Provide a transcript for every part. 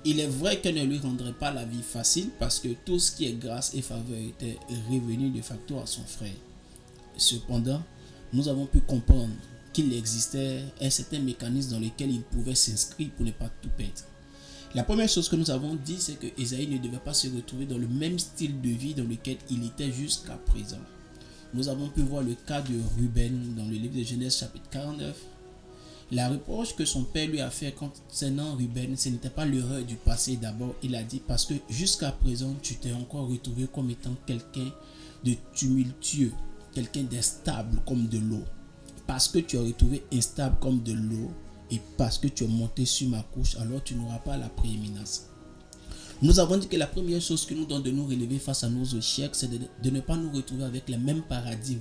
Il est vrai qu'elle ne lui rendrait pas la vie facile parce que tout ce qui est grâce et faveur était revenu de facto à son frère. Cependant, nous avons pu comprendre qu'il existait un certain mécanisme dans lequel il pouvait s'inscrire pour ne pas tout perdre. La première chose que nous avons dit, c'est que Ésaïe ne devait pas se retrouver dans le même style de vie dans lequel il était jusqu'à présent. Nous avons pu voir le cas de Ruben dans le livre de Genèse chapitre 49. La reproche que son père lui a fait concernant Ruben, ce n'était pas l'erreur du passé d'abord. Il a dit parce que jusqu'à présent, tu t'es encore retrouvé comme étant quelqu'un de tumultueux, quelqu'un d'instable comme de l'eau. Parce que tu es retrouvé instable comme de l'eau et parce que tu es monté sur ma couche, alors tu n'auras pas la prééminence. Nous avons dit que la première chose que nous donne de nous relever face à nos échecs, c'est de ne pas nous retrouver avec les mêmes paradigmes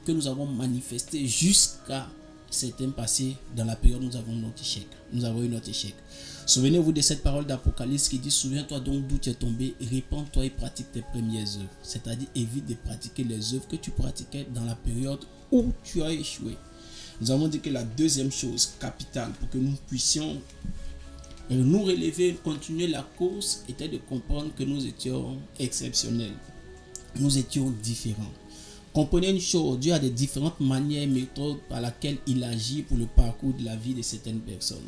que nous avons manifestés jusqu'à certains passés dans la période où nous avons notre échec. Nous avons eu notre échec. Souvenez-vous de cette parole d'Apocalypse qui dit: souviens-toi donc d'où tu es tombé, répands-toi et pratique tes premières œuvres. C'est-à-dire évite de pratiquer les œuvres que tu pratiquais dans la période où tu as échoué. Nous avons dit que la deuxième chose capitale pour que nous puissions nous relever, continuer la course, était de comprendre que nous étions exceptionnels. Nous étions différents. Comprenez une chose, Dieu a des différentes manières et méthodes par lesquelles il agit pour le parcours de la vie de certaines personnes.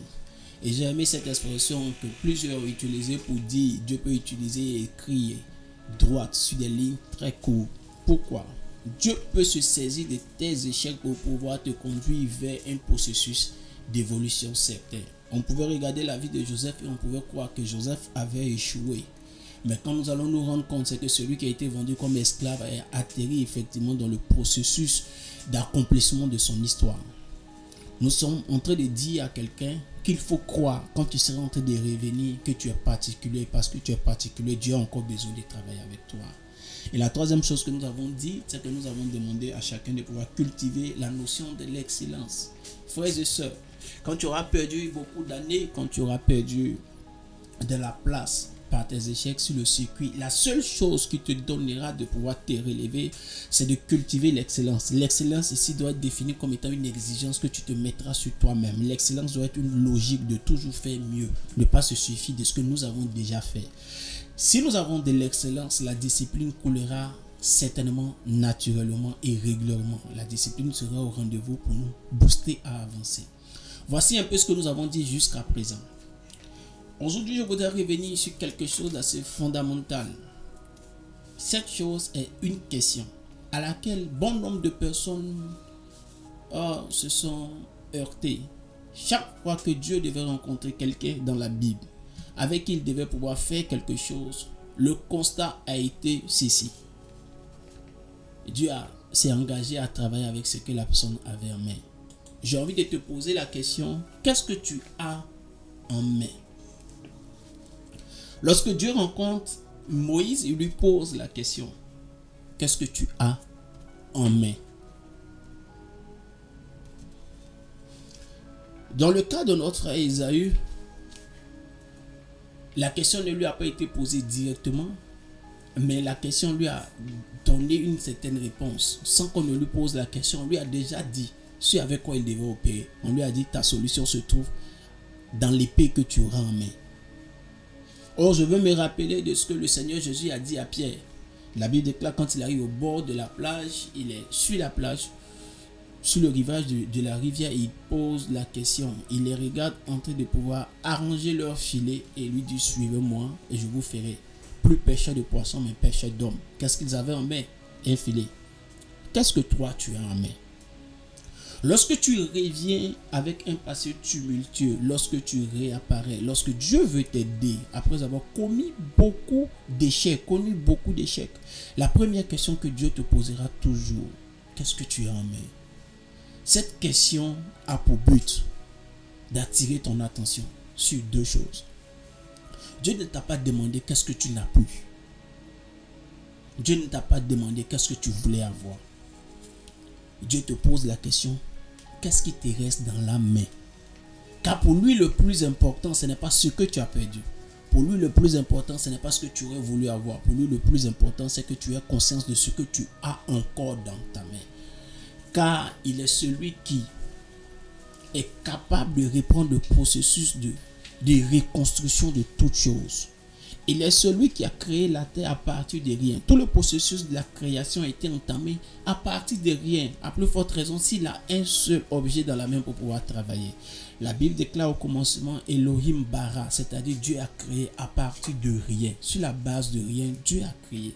Et j'ai aimé cette expression que plusieurs ont utilisée pour dire Dieu peut utiliser et écrire droite sur des lignes très courtes. Pourquoi? Dieu peut se saisir de tes échecs pour pouvoir te conduire vers un processus d'évolution certain. On pouvait regarder la vie de Joseph et on pouvait croire que Joseph avait échoué. Mais quand nous allons nous rendre compte, c'est que celui qui a été vendu comme esclave a atterri effectivement dans le processus d'accomplissement de son histoire. Nous sommes en train de dire à quelqu'un qu'il faut croire quand tu seras en train de revenir que tu es particulier. Parce que tu es particulier, Dieu a encore besoin de travailler avec toi. Et la troisième chose que nous avons dit, c'est que nous avons demandé à chacun de pouvoir cultiver la notion de l'excellence. Frères et sœurs, quand tu auras perdu beaucoup d'années, quand tu auras perdu de la place par tes échecs sur le circuit, la seule chose qui te donnera de pouvoir te relever, c'est de cultiver l'excellence. L'excellence ici doit être définie comme étant une exigence que tu te mettras sur toi-même. L'excellence doit être une logique de toujours faire mieux, ne pas se suffire de ce que nous avons déjà fait. Si nous avons de l'excellence, la discipline coulera certainement, naturellement et régulièrement. La discipline sera au rendez-vous pour nous booster à avancer. Voici un peu ce que nous avons dit jusqu'à présent. Aujourd'hui, je voudrais revenir sur quelque chose d'assez fondamental. Cette chose est une question à laquelle bon nombre de personnes se sont heurtées. Chaque fois que Dieu devait rencontrer quelqu'un dans la Bible, avec qui il devait pouvoir faire quelque chose, le constat a été ceci. Dieu s'est engagé à travailler avec ce que la personne avait en main. J'ai envie de te poser la question, qu'est-ce que tu as en main? Lorsque Dieu rencontre Moïse, il lui pose la question, qu'est-ce que tu as en main? Dans le cas de notre frère Ésaü, la question ne lui a pas été posée directement, mais la question lui a donné une certaine réponse. Sans qu'on ne lui pose la question, on lui a déjà dit ce avec quoi il devait opérer. On lui a dit ta solution se trouve dans l'épée que tu auras en main. Or, je veux me rappeler de ce que le Seigneur Jésus a dit à Pierre. La Bible déclare quand il arrive au bord de la plage, il est sur la plage, sur le rivage de la rivière, et il pose la question. Il les regarde en train de pouvoir arranger leur filet et lui dit suivez-moi et je vous ferai plus pêcheur de poissons mais pêcheur d'hommes. Qu'est-ce qu'ils avaient en main? Un filet. Qu'est-ce que toi tu as en main? Lorsque tu reviens avec un passé tumultueux, lorsque tu réapparais, lorsque Dieu veut t'aider, après avoir commis beaucoup d'échecs, connu beaucoup d'échecs, la première question que Dieu te posera toujours, qu'est-ce que tu as en main? Cette question a pour but d'attirer ton attention sur deux choses. Dieu ne t'a pas demandé qu'est-ce que tu n'as plus. Dieu ne t'a pas demandé qu'est-ce que tu voulais avoir. Dieu te pose la question, qu'est-ce qui te reste dans la main? Car pour lui, le plus important, ce n'est pas ce que tu as perdu. Pour lui, le plus important, ce n'est pas ce que tu aurais voulu avoir. Pour lui, le plus important, c'est que tu aies conscience de ce que tu as encore dans ta main. Car il est celui qui est capable de reprendre le processus de reconstruction de toutes choses. Il est celui qui a créé la terre à partir de rien. Tout le processus de la création a été entamé à partir de rien. À plus forte raison, s'il a un seul objet dans la main pour pouvoir travailler. La Bible déclare au commencement Elohim bara, c'est-à-dire Dieu a créé à partir de rien. Sur la base de rien, Dieu a créé.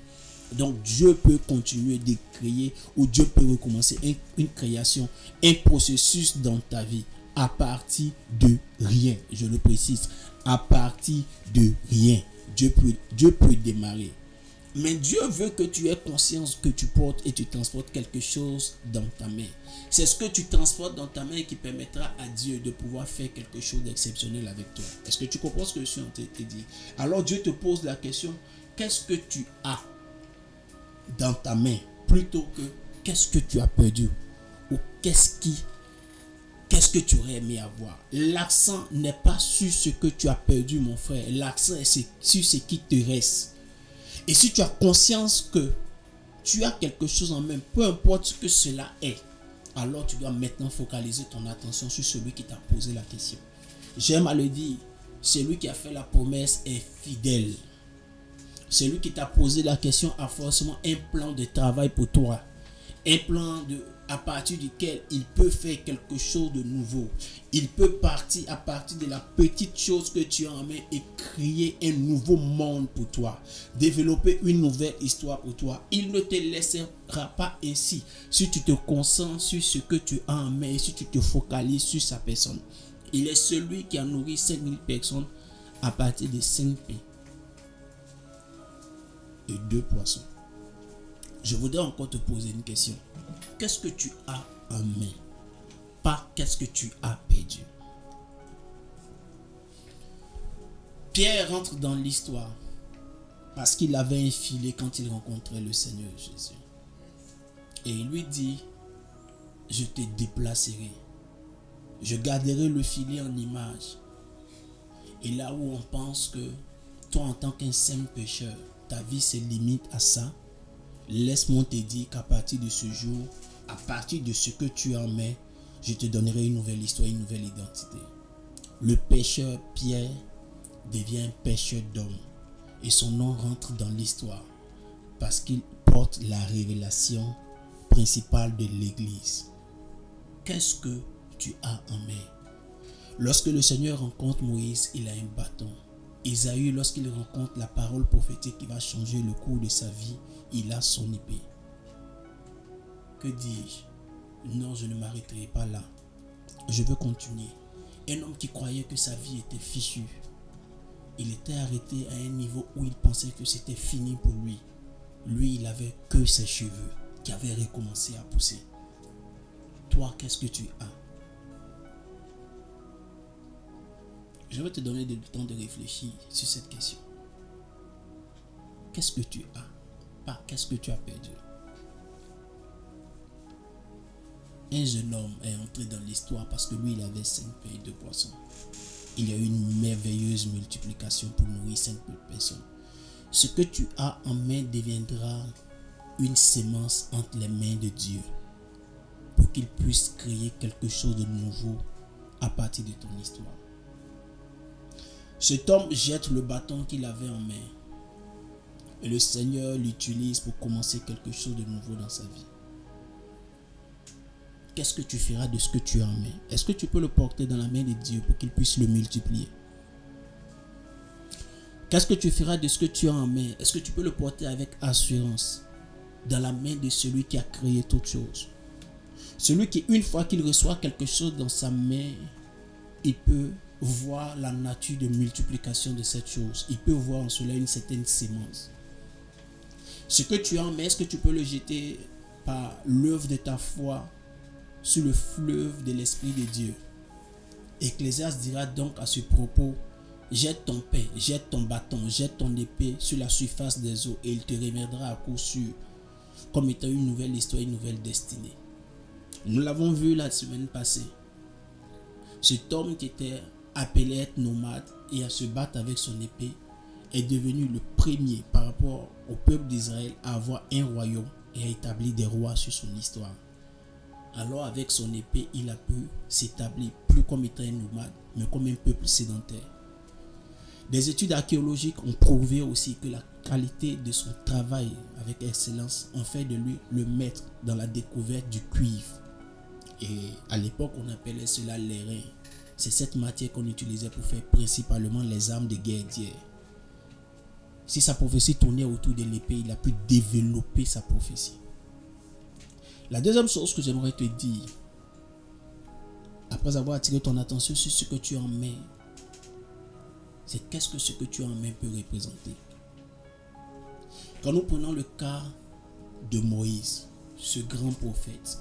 Donc Dieu peut continuer de créer ou Dieu peut recommencer une création, un processus dans ta vie à partir de rien. Je le précise, à partir de rien. Dieu peut démarrer. Mais Dieu veut que tu aies conscience que tu portes et tu transportes quelque chose dans ta main. C'est ce que tu transportes dans ta main qui permettra à Dieu de pouvoir faire quelque chose d'exceptionnel avec toi. Est-ce que tu comprends ce que je suis en train de te dire? Alors Dieu te pose la question, qu'est-ce que tu as dans ta main plutôt que qu'est-ce que tu as perdu ou qu'est-ce que tu aurais aimé avoir. L'accent n'est pas sur ce que tu as perdu, mon frère. L'accent est sur ce qui te reste. Et si tu as conscience que tu as quelque chose en main, peu importe ce que cela est, alors tu dois maintenant focaliser ton attention sur celui qui t'a posé la question. J'aime à le dire, celui qui a fait la promesse est fidèle. Celui qui t'a posé la question a forcément un plan de travail pour toi. Un plan à partir duquel il peut faire quelque chose de nouveau. Il peut partir à partir de la petite chose que tu as en main et créer un nouveau monde pour toi. Développer une nouvelle histoire pour toi. Il ne te laissera pas ainsi si tu te concentres sur ce que tu as en main et si tu te focalises sur sa personne. Il est celui qui a nourri 5000 personnes à partir de 5 pains et 2 poissons. Je voudrais encore te poser une question. Qu'est-ce que tu as en main? Pas qu'est-ce que tu as perdu. Pierre rentre dans l'histoire parce qu'il avait un filet quand il rencontrait le Seigneur Jésus. Et il lui dit, je te déplacerai. Je garderai le filet en image. Et là où on pense que toi en tant qu'un simple pécheur, ta vie se limite à ça, laisse-moi te dire qu'à partir de ce jour, à partir de ce que tu as en main, je te donnerai une nouvelle histoire, une nouvelle identité. Le pécheur Pierre devient un pécheur d'hommes et son nom rentre dans l'histoire parce qu'il porte la révélation principale de l'Église. Qu'est-ce que tu as en main? Lorsque le Seigneur rencontre Moïse, il a un bâton. Isaïe, lorsqu'il rencontre la parole prophétique qui va changer le cours de sa vie, il a son épée. Que dis-je? Non, je ne m'arrêterai pas là. Je veux continuer. Un homme qui croyait que sa vie était fichue. Il était arrêté à un niveau où il pensait que c'était fini pour lui. Lui, il avait que ses cheveux qui avaient recommencé à pousser. Toi, qu'est-ce que tu as? Je vais te donner le temps de réfléchir sur cette question. Qu'est-ce que tu as? Pas qu'est-ce que tu as perdu. Un jeune homme est entré dans l'histoire parce que lui, il avait 5 pains et 2 poissons. Il y a eu une merveilleuse multiplication pour nourrir 5 personnes. Ce que tu as en main deviendra une sémence entre les mains de Dieu pour qu'il puisse créer quelque chose de nouveau à partir de ton histoire. Cet homme jette le bâton qu'il avait en main et le Seigneur l'utilise pour commencer quelque chose de nouveau dans sa vie. Qu'est-ce que tu feras de ce que tu as en main? Est-ce que tu peux le porter dans la main de Dieu pour qu'il puisse le multiplier? Qu'est-ce que tu feras de ce que tu as en main? Est-ce que tu peux le porter avec assurance dans la main de celui qui a créé toutes choses? Celui qui, une fois qu'il reçoit quelque chose dans sa main, il peut voir la nature de multiplication de cette chose. Il peut voir en cela une certaine sémence. Ce que tu as en main, est-ce que tu peux le jeter par l'œuvre de ta foi sur le fleuve de l'Esprit de Dieu? Ecclésiaste dira donc à ce propos, jette ton pain, jette ton bâton, jette ton épée sur la surface des eaux et il te reviendra à coup sûr comme étant une nouvelle histoire, une nouvelle destinée. Nous l'avons vu la semaine passée. Cet homme qui était appelé à être nomade et à se battre avec son épée est devenu le premier par rapport au peuple d'Israël à avoir un royaume et à établir des rois sur son histoire. Alors avec son épée, il a pu s'établir plus comme étant un nomade, mais comme un peuple sédentaire. Des études archéologiques ont prouvé aussi que la qualité de son travail avec excellence ont fait de lui le maître dans la découverte du cuivre. Et à l'époque, on appelait cela l'airain. C'est cette matière qu'on utilisait pour faire principalement les armes de guerre d'hier. Si sa prophétie tournait autour de l'épée, il a pu développer sa prophétie. La deuxième chose que j'aimerais te dire, après avoir attiré ton attention sur ce que tu en mets, c'est qu'est-ce que ce que tu en mets peut représenter. Quand nous prenons le cas de Moïse, ce grand prophète,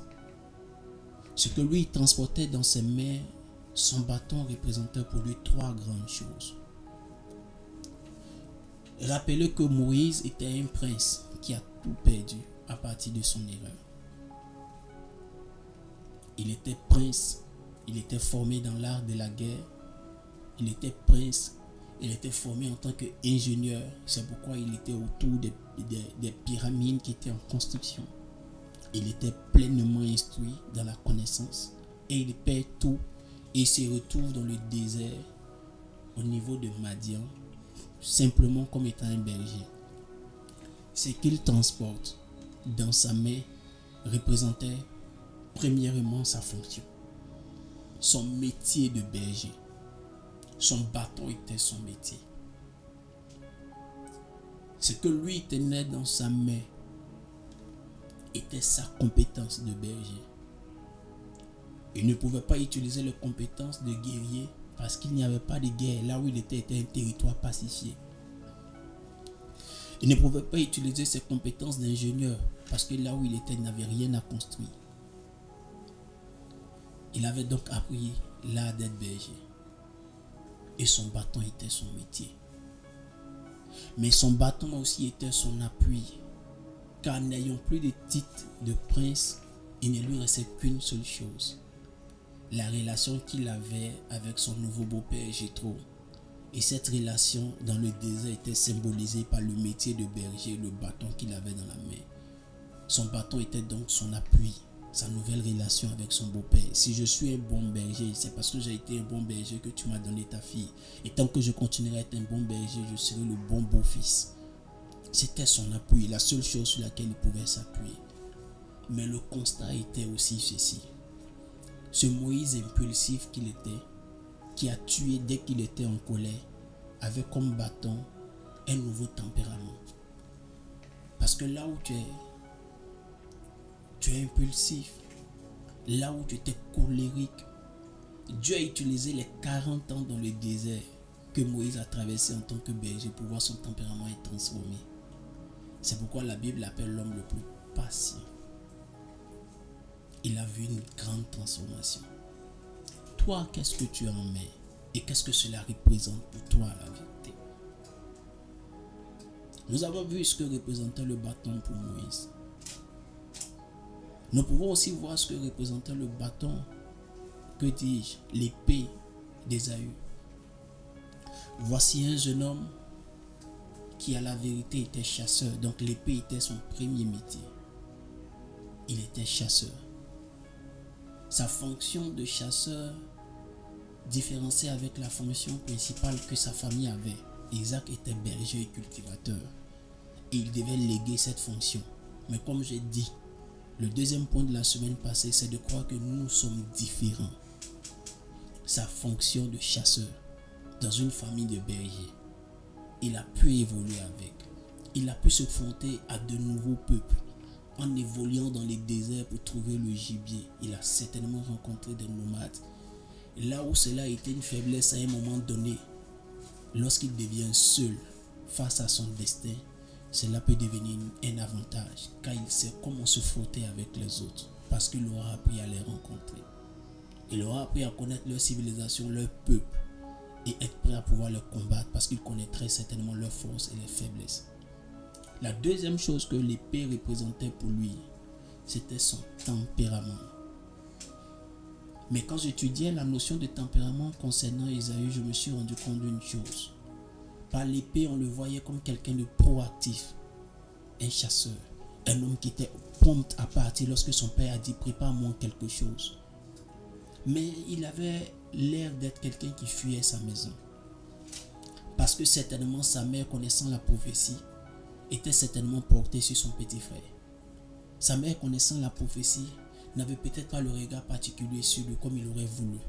ce que lui transportait dans ses mains, son bâton représentait pour lui trois grandes choses. Rappelez que Moïse était un prince qui a tout perdu à partir de son erreur. Il était prince, il était formé dans l'art de la guerre, il était prince, il était formé en tant qu'ingénieur. C'est pourquoi il était autour des pyramides qui étaient en construction. Il était pleinement instruit dans la connaissance et il perd tout et se retrouve dans le désert au niveau de Madian, simplement comme étant un berger. Ce qu'il transporte dans sa main représentait premièrement sa fonction, son métier de berger. Son bâton était son métier. Ce que lui tenait dans sa main était sa compétence de berger. Il ne pouvait pas utiliser les compétences de guerrier parce qu'il n'y avait pas de guerre. Là où il était un territoire pacifié. Il ne pouvait pas utiliser ses compétences d'ingénieur parce que là où il était, il n'avait rien à construire. Il avait donc appris l'art d'être berger. Et son bâton était son métier. Mais son bâton aussi était son appui. Car n'ayant plus de titre de prince, il ne lui restait qu'une seule chose. La relation qu'il avait avec son nouveau beau-père Jéthro. Et cette relation dans le désert était symbolisée par le métier de berger, le bâton qu'il avait dans la main. Son bâton était donc son appui, sa nouvelle relation avec son beau-père. Si je suis un bon berger, c'est parce que j'ai été un bon berger que tu m'as donné ta fille. Et tant que je continuerai à être un bon berger, je serai le bon beau-fils. C'était son appui, la seule chose sur laquelle il pouvait s'appuyer. Mais le constat était aussi ceci. Ce Moïse impulsif qu'il était, qui a tué dès qu'il était en colère, avait comme bâton un nouveau tempérament. Parce que là où tu es impulsif, là où tu étais colérique, Dieu a utilisé les 40 ans dans le désert que Moïse a traversé en tant que berger pour voir son tempérament être transformé. C'est pourquoi la Bible appelle l'homme le plus patient. Il a vu une grande transformation. Toi, qu'est-ce que tu en mets? Et qu'est-ce que cela représente pour toi, la vérité? Nous avons vu ce que représentait le bâton pour Moïse. Nous pouvons aussi voir ce que représentait le bâton, que dis-je, l'épée d'Ésaü. Voici un jeune homme qui, à la vérité, était chasseur. Donc l'épée était son premier métier. Il était chasseur. Sa fonction de chasseur différenciée avec la fonction principale que sa famille avait. Isaac était berger et cultivateur. Et il devait léguer cette fonction. Mais comme j'ai dit, le deuxième point de la semaine passée, c'est de croire que nous sommes différents. Sa fonction de chasseur dans une famille de bergers, il a pu évoluer avec. Il a pu se confronter à de nouveaux peuples. En évoluant dans les déserts pour trouver le gibier, il a certainement rencontré des nomades. Et là où cela a été une faiblesse à un moment donné, lorsqu'il devient seul face à son destin, cela peut devenir un avantage, car il sait comment se frotter avec les autres, parce qu'il aura appris à les rencontrer. Il aura appris à connaître leur civilisation, leur peuple, et être prêt à pouvoir les combattre, parce qu'il connaîtrait certainement leurs forces et leurs faiblesses. La deuxième chose que l'épée représentait pour lui, c'était son tempérament. Mais quand j'étudiais la notion de tempérament concernant Ésaü, je me suis rendu compte d'une chose. Par l'épée, on le voyait comme quelqu'un de proactif, un chasseur, un homme qui était prompt à partir lorsque son père a dit « prépare-moi quelque chose ». Mais il avait l'air d'être quelqu'un qui fuyait sa maison. Parce que certainement sa mère, connaissant la prophétie, était certainement portée sur son petit frère. Sa mère, connaissant la prophétie, n'avait peut-être pas le regard particulier sur lui comme il aurait voulu.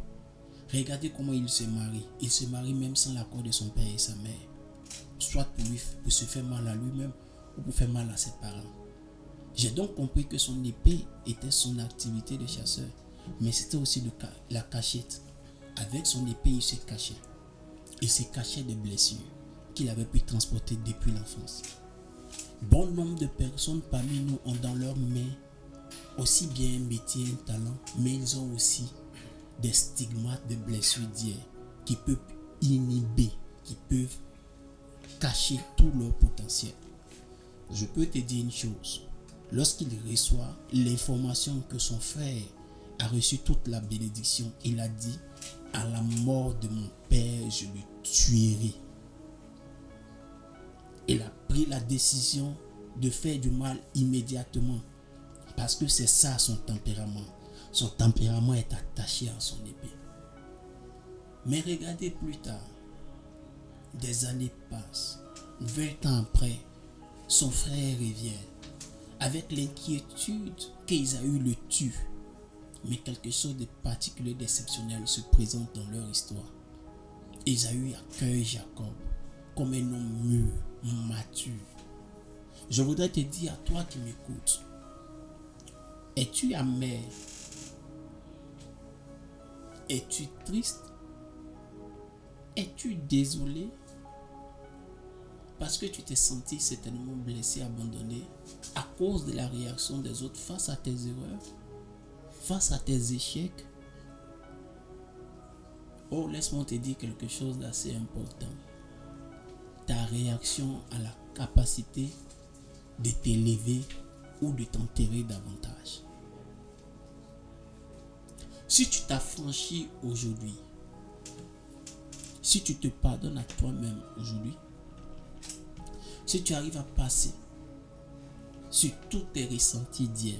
Regardez comment il se marie. Il se marie même sans l'accord de son père et sa mère. Soit pour se faire mal à lui-même ou pour faire mal à ses parents. J'ai donc compris que son épée était son activité de chasseur. Mais c'était aussi la cachette. Avec son épée, il se cachait. Il se cachait des blessures qu'il avait pu transporter depuis l'enfance. Bon nombre de personnes parmi nous ont dans leurs mains aussi bien un métier, un talent, mais ils ont aussi des stigmates de blessures d'hier qui peuvent inhiber, qui peuvent cacher tout leur potentiel. Je peux te dire une chose, lorsqu'il reçoit l'information que son frère a reçu toute la bénédiction, il a dit: à la mort de mon père, je le tuerai. Il a pris la décision de faire du mal immédiatement parce que c'est ça son tempérament. Son tempérament est attaché à son épée. Mais regardez plus tard, des années passent, 20 ans après, son frère revient avec l'inquiétude qu'Ésaü le tue. Mais quelque chose de particulier, d'exceptionnel se présente dans leur histoire. Ésaü accueille Jacob comme un homme mûr, mature. Je voudrais te dire à toi qui m'écoutes, es-tu amer? Es-tu triste? Es-tu désolé? Parce que tu t'es senti certainement blessé, abandonné à cause de la réaction des autres face à tes erreurs, face à tes échecs. Oh, laisse-moi te dire quelque chose d'assez important. Ta réaction a la capacité de t'élever ou de t'enterrer davantage. Si tu t'affranchis aujourd'hui, si tu te pardonnes à toi-même aujourd'hui, si tu arrives à passer sur tous tes ressentis d'hier,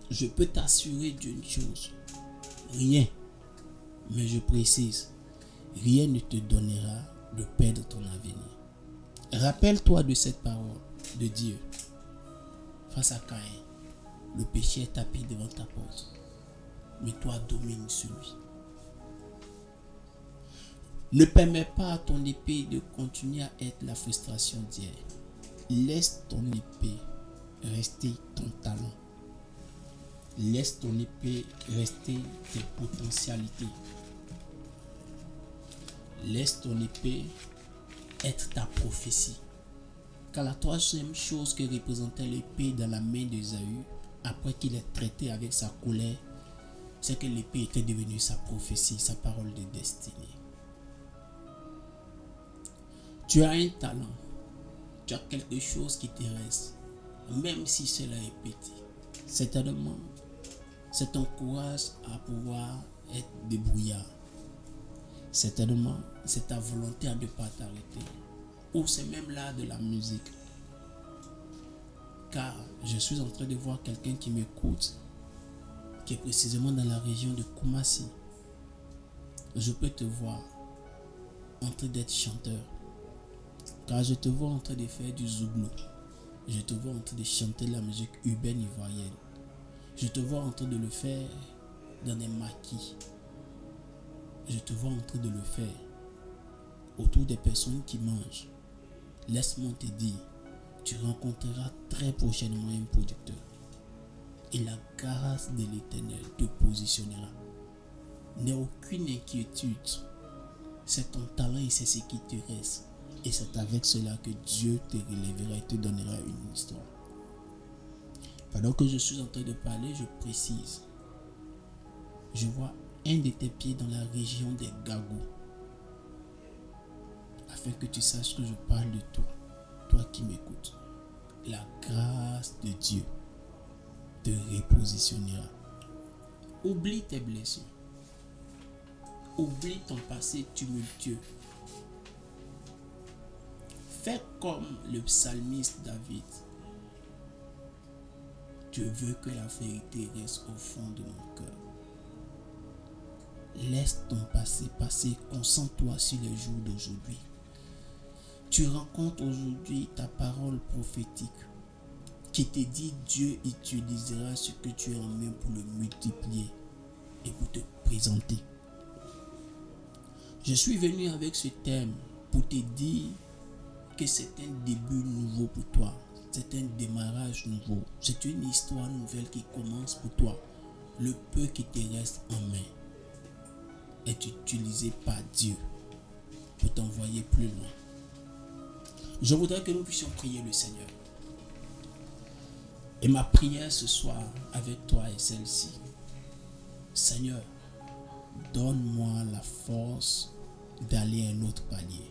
je peux t'assurer d'une chose, rien, mais je précise, rien ne te donnera de perdre ton avenir. Rappelle-toi de cette parole de Dieu. Face à Caïn, le péché est tapis devant ta porte, mais toi domine sur lui. Ne permets pas à ton épée de continuer à être la frustration d'hier. Laisse ton épée rester ton talent. Laisse ton épée rester tes potentialités. Laisse ton épée être ta prophétie. Car la troisième chose que représentait l'épée dans la main d'Ésaü, après qu'il ait traité avec sa colère, c'est que l'épée était devenue sa prophétie, sa parole de destinée. Tu as un talent, tu as quelque chose qui te reste, même si cela est petit. Certainement, c'est ton courage à pouvoir être débrouillard. Certainement, c'est ta volonté à ne pas t'arrêter. Ou c'est même l'art de la musique. Car je suis en train de voir quelqu'un qui m'écoute, qui est précisément dans la région de Koumassi. Je peux te voir en train d'être chanteur. Car je te vois en train de faire du zouglou. Je te vois en train de chanter la musique urbaine ivoirienne. Je te vois en train de le faire dans des maquis. Je te vois en train de le faire autour des personnes qui mangent. Laisse-moi te dire, tu rencontreras très prochainement un producteur. Et la grâce de l'Éternel te positionnera. N'aie aucune inquiétude. C'est ton talent et c'est ce qui te reste. Et c'est avec cela que Dieu te relèvera et te donnera une histoire. Pendant que je suis en train de parler, je précise. Je vois un de tes pieds dans la région des Gagos. Afin que tu saches que je parle de toi. Toi qui m'écoutes. La grâce de Dieu te repositionnera. Oublie tes blessures. Oublie ton passé tumultueux. Fais comme le psalmiste David. Je veux que la vérité reste au fond de mon cœur. Laisse ton passé passer, concentre-toi sur les jours d'aujourd'hui. tu rencontres aujourd'hui ta parole prophétique qui te dit Dieu utilisera ce que tu as en main pour le multiplier et pour te présenter. Je suis venu avec ce thème pour te dire que c'est un début nouveau pour toi. C'est un démarrage nouveau. C'est une histoire nouvelle qui commence pour toi. Le peu qui te reste en main est utilisé par Dieu pour t'envoyer plus loin. Je voudrais que nous puissions prier le Seigneur. Et ma prière ce soir avec toi est celle-ci. Seigneur, donne-moi la force d'aller à un autre palier.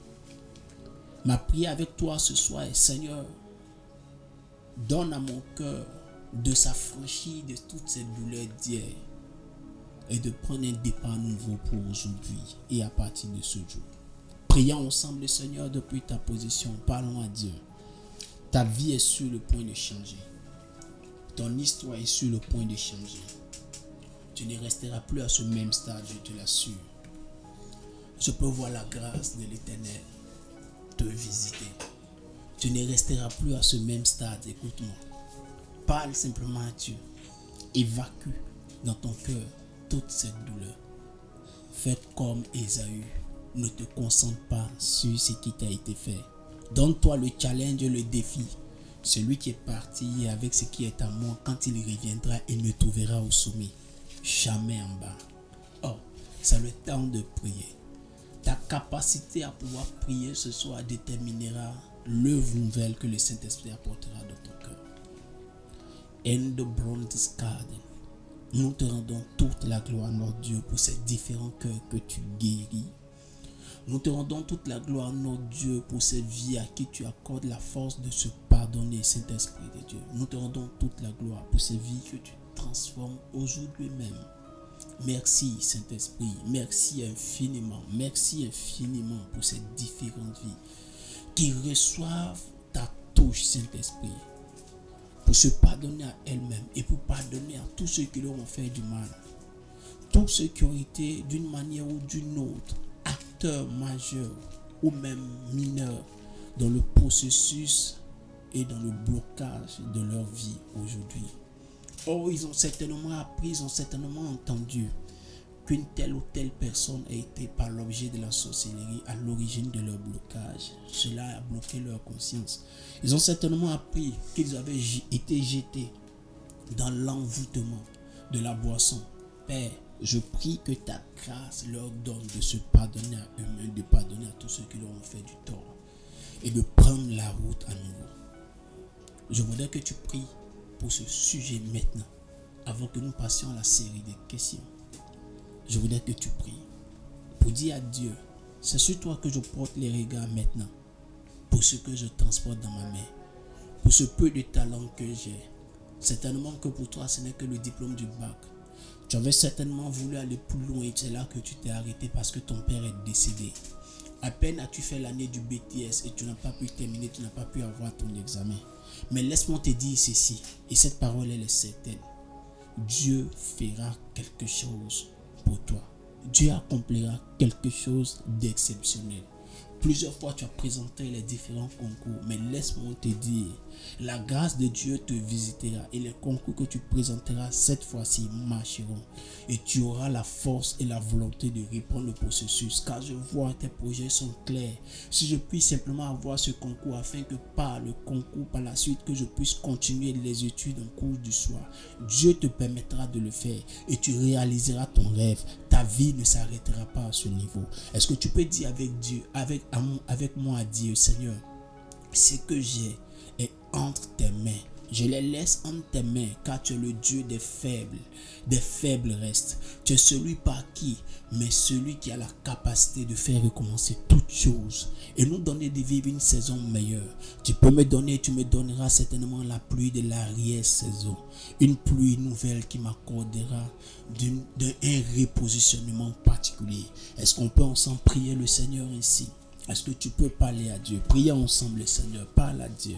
Ma prière avec toi ce soir est Seigneur, donne à mon cœur de s'affranchir de toutes ces douleurs d'hier et de prendre un départ nouveau pour aujourd'hui et à partir de ce jour. Prions ensemble le Seigneur depuis ta position. Parlons à Dieu. Ta vie est sur le point de changer. Ton histoire est sur le point de changer. Tu ne resteras plus à ce même stade, je te l'assure. Je peux voir la grâce de l'Éternel te visiter. Tu ne resteras plus à ce même stade, écoute-moi. Parle simplement à Dieu. Évacue dans ton cœur toute cette douleur. Fais comme Ésaü. Ne te concentre pas sur ce qui t'a été fait. Donne-toi le challenge et le défi. Celui qui est parti avec ce qui est à moi, quand il reviendra, il me trouvera au sommet. Jamais en bas. Oh, c'est le temps de prier. Ta capacité à pouvoir prier ce soir déterminera l'œuvre nouvelle que le Saint-Esprit apportera dans ton cœur. In the Bronze Garden, nous te rendons toute la gloire, notre Dieu, pour ces différents cœurs que tu guéris. Nous te rendons toute la gloire, notre Dieu, pour ces vies à qui tu accordes la force de se pardonner, Saint-Esprit de Dieu. Nous te rendons toute la gloire pour ces vies que tu transformes aujourd'hui même. Merci, Saint-Esprit. Merci infiniment. Merci infiniment pour ces différentes vies qui reçoivent ta touche, Saint-Esprit, pour se pardonner à elles-mêmes et pour pardonner à tous ceux qui leur ont fait du mal. Tous ceux qui ont été d'une manière ou d'une autre acteurs majeurs ou même mineurs dans le processus et dans le blocage de leur vie aujourd'hui. Oh, ils ont certainement appris, ils ont certainement entendu qu'une telle ou telle personne a été par l'objet de la sorcellerie à l'origine de leur blocage. Cela a bloqué leur conscience. Ils ont certainement appris qu'ils avaient été jetés dans l'envoûtement de la boisson. Père, je prie que ta grâce leur donne de se pardonner à eux-mêmes, de pardonner à tous ceux qui leur ont fait du tort et de prendre la route à nouveau. Je voudrais que tu pries pour ce sujet maintenant, avant que nous passions à la série de questions. Je voudrais que tu pries pour dire à Dieu, c'est sur toi que je porte les regards maintenant, pour ce que je transporte dans ma main, pour ce peu de talent que j'ai. Certainement que pour toi, ce n'est que le diplôme du bac. Tu avais certainement voulu aller plus loin et c'est là que tu t'es arrêté parce que ton père est décédé. À peine as-tu fait l'année du BTS et tu n'as pas pu terminer, tu n'as pas pu avoir ton examen. Mais laisse-moi te dire ceci, et cette parole elle est certaine. Dieu fera quelque chose pour toi. Dieu accomplira quelque chose d'exceptionnel. Plusieurs fois tu as présenté les différents concours, mais laisse-moi te dire, la grâce de Dieu te visitera et les concours que tu présenteras cette fois-ci marcheront et tu auras la force et la volonté de reprendre le processus, car je vois tes projets sont clairs. Si je puis simplement avoir ce concours afin que par le concours, par la suite, que je puisse continuer les études en cours du soir, Dieu te permettra de le faire et tu réaliseras ton rêve. Ta vie ne s'arrêtera pas à ce niveau. Est-ce que tu peux dire avec Dieu, avec moi à Dieu, Seigneur, ce que j'ai est entre tes mains. Je les laisse entre tes mains, car tu es le Dieu des faibles restes. Tu es celui par qui, mais celui qui a la capacité de faire recommencer toutes choses et nous donner de vivre une saison meilleure. Tu peux me donner, tu me donneras certainement la pluie de l'arrière-saison, une pluie nouvelle qui m'accordera un repositionnement particulier. Est-ce qu'on peut ensemble prier le Seigneur ainsi? Est-ce que tu peux parler à Dieu? Prions ensemble le Seigneur, parle à Dieu.